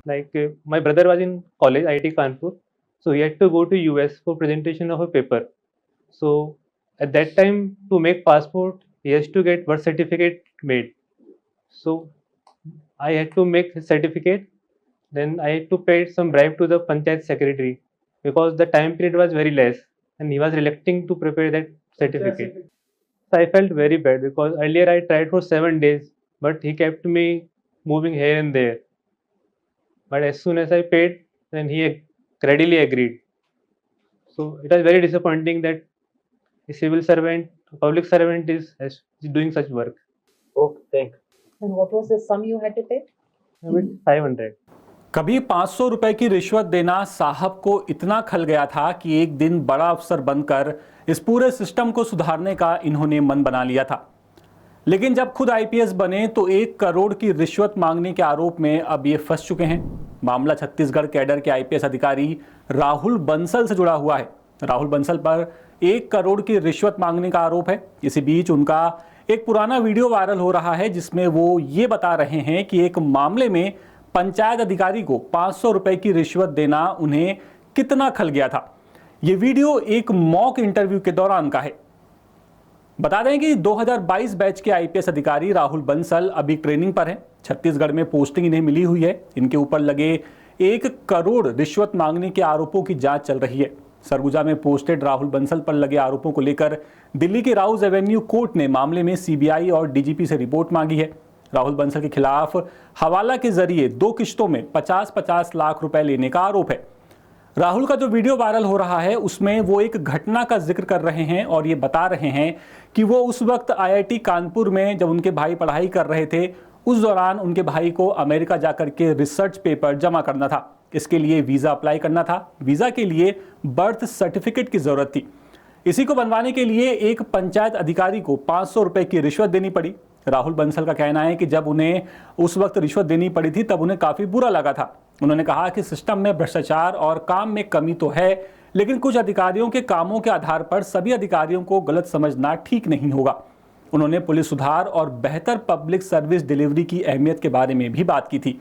My brother was in college, IIT Kanpur, so he had to go to US for presentation of a paper. So at that time, to make passport, he has to get birth certificate made. So I had to make his certificate. Then I had to pay some bribe to the panchayat secretary because the time period was very less, and he was reluctant to prepare that certificate. So I felt very bad because earlier I tried for 7 days, but he kept me moving here and there. But as soon as I paid, then he readily agreed. So it was very disappointing that a civil servant, a public servant is doing such work. Okay, thanks. And what was the sum you had to pay? I mean, 500. कभी 500 रुपए की रिश्वत देना साहब को इतना खल गया था कि एक दिन बड़ा अफसर बनकर इस पूरे सिस्टम को सुधारने का इन्होंने मन बना लिया था। लेकिन जब खुद आईपीएस बने तो 1 करोड़ की रिश्वत मांगने के आरोप में अब ये फंस चुके हैं। मामला छत्तीसगढ़ कैडर के आईपीएस अधिकारी राहुल बंसल से जुड़ा हुआ है। राहुल बंसल पर 1 करोड़ की रिश्वत मांगने का आरोप है। इसी बीच उनका एक पुराना वीडियो वायरल हो रहा है जिसमें वो ये बता रहे हैं कि एक मामले में पंचायत अधिकारी को 500 रुपए की रिश्वत देना उन्हें कितना खल गया था। ये वीडियो एक मॉक इंटरव्यू के दौरान का है। बता दें कि 2022 बैच के आईपीएस अधिकारी राहुल बंसल अभी ट्रेनिंग पर हैं। छत्तीसगढ़ में पोस्टिंग इन्हें मिली हुई है। इनके ऊपर लगे 1 करोड़ रिश्वत मांगने के आरोपों की जांच चल रही है। सरगुजा में पोस्टेड राहुल बंसल पर लगे आरोपों को लेकर दिल्ली के राउज एवेन्यू कोर्ट ने मामले में सीबीआई और डीजीपी से रिपोर्ट मांगी है। राहुल बंसल के खिलाफ हवाला के जरिए 2 किश्तों में 50-50 लाख रुपए लेने का आरोप है। राहुल का जो वीडियो वायरल हो रहा है उसमें वो एक घटना का जिक्र कर रहे हैं और ये बता रहे हैं कि वो उस वक्त आईआईटी कानपुर में जब उनके भाई पढ़ाई कर रहे थे, उस दौरान उनके भाई को अमेरिका जाकर के रिसर्च पेपर जमा करना था। इसके लिए वीज़ा अप्लाई करना था। वीज़ा के लिए बर्थ सर्टिफिकेट की ज़रूरत थी। इसी को बनवाने के लिए एक पंचायत अधिकारी को 500 रुपए की रिश्वत देनी पड़ी। राहुल बंसल का कहना है कि जब उन्हें उस वक्त रिश्वत देनी पड़ी थी तब उन्हें काफ़ी बुरा लगा था। उन्होंने कहा कि सिस्टम में भ्रष्टाचार और काम में कमी तो है, लेकिन कुछ अधिकारियों के कामों के आधार पर सभी अधिकारियों को गलत समझना ठीक नहीं होगा। उन्होंने पुलिस सुधार और बेहतर पब्लिक सर्विस डिलीवरी की अहमियत के बारे में भी बात की थी।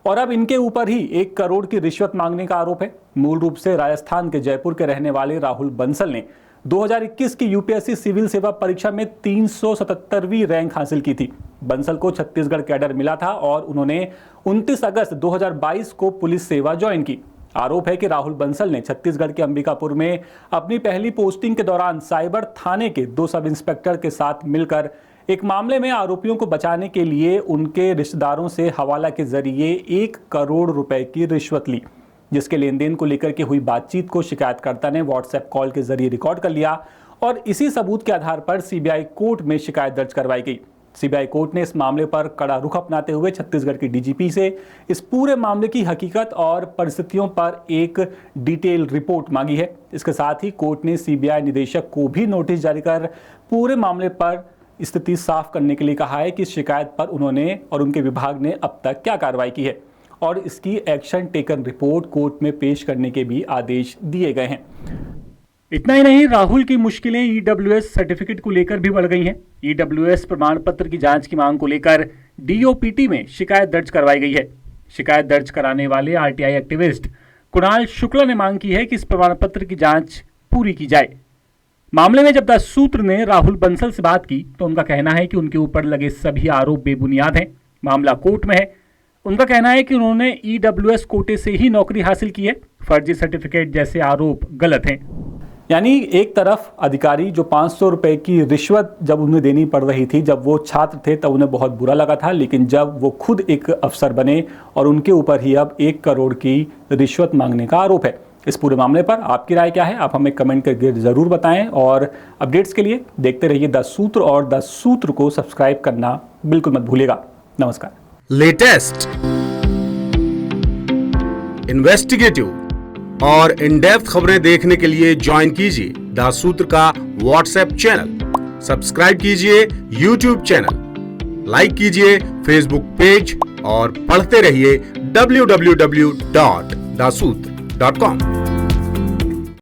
और अब इनके ऊपर ही 1 करोड़ की रिश्वत मांगने का आरोप है। मूल रूप से राजस्थान के जयपुर के रहने वाले राहुल बंसल ने 2021 की यूपीएससी सिविल सेवा परीक्षा में 377वीं रैंक हासिल की थी। बंसल को छत्तीसगढ़ कैडर मिला था और उन्होंने 29 अगस्त 2022 को पुलिस सेवा ज्वाइन की। आरोप है कि राहुल बंसल ने छत्तीसगढ़ के अंबिकापुर में अपनी पहली पोस्टिंग के दौरान साइबर थाने के 2 सब इंस्पेक्टर के साथ मिलकर एक मामले में आरोपियों को बचाने के लिए उनके रिश्तेदारों से हवाला के जरिए 1 करोड़ रुपए की रिश्वत ली, जिसके लेन देन को लेकर के हुई बातचीत को शिकायतकर्ता ने व्हाट्सएप कॉल के जरिए रिकॉर्ड कर लिया और इसी सबूत के आधार पर सीबीआई कोर्ट में शिकायत दर्ज करवाई गई। सीबीआई कोर्ट ने इस मामले पर कड़ा रुख अपनाते हुए छत्तीसगढ़ के डीजीपी से इस पूरे मामले की हकीकत और परिस्थितियों पर एक डिटेल रिपोर्ट मांगी है। इसके साथ ही कोर्ट ने सीबीआई निदेशक को भी नोटिस जारी कर पूरे मामले पर स्थिति साफ करने के लिए कहा है कि इस शिकायत पर उन्होंने और उनके विभाग ने अब तक क्या कार्रवाई की है और इसकी एक्शन टेकन रिपोर्ट कोर्ट में पेश करने के भी आदेश दिए गए हैं। इतना ही नहीं, राहुल की मुश्किलें ईडब्ल्यूएस सर्टिफिकेट को लेकर भी बढ़ गई हैं। ईडब्ल्यूएस प्रमाण पत्र की जांच की मांग को लेकर डीओपीटी में शिकायत दर्ज करवाई गई है। शिकायत दर्ज कराने वाले आरटीआई एक्टिविस्ट कुणाल शुक्ला ने मांग की है कि इस प्रमाण पत्र की जांच पूरी की जाए। मामले में जब द सूत्र ने राहुल बंसल से बात की तो उनका कहना है कि उनके ऊपर लगे सभी आरोप बेबुनियाद हैं। मामला कोर्ट में है। उनका कहना है कि उन्होंने ईडब्ल्यूएस कोटे से ही नौकरी हासिल की है। फर्जी सर्टिफिकेट जैसे आरोप गलत हैं। यानी एक तरफ अधिकारी जो 500 रुपए की रिश्वत जब उन्हें देनी पड़ रही थी, जब वो छात्र थे तब उन्हें बहुत बुरा लगा था, लेकिन जब वो खुद एक अफसर बने और उनके ऊपर ही अब 1 करोड़ की रिश्वत मांगने का आरोप है। इस पूरे मामले पर आपकी राय क्या है, आप हमें कमेंट करके जरूर बताएं और अपडेट्स के लिए देखते रहिए द सूत्र और द सूत्र को सब्सक्राइब करना बिल्कुल मत भूलिएगा। नमस्कार। लेटेस्ट, इन्वेस्टिगेटिव और इन डेप्थ खबरें देखने के लिए ज्वाइन कीजिए द सूत्र का व्हाट्सएप चैनल, सब्सक्राइब कीजिए यूट्यूब चैनल, लाइक कीजिए फेसबुक पेज और पढ़ते रहिए www.daसूत्र.com।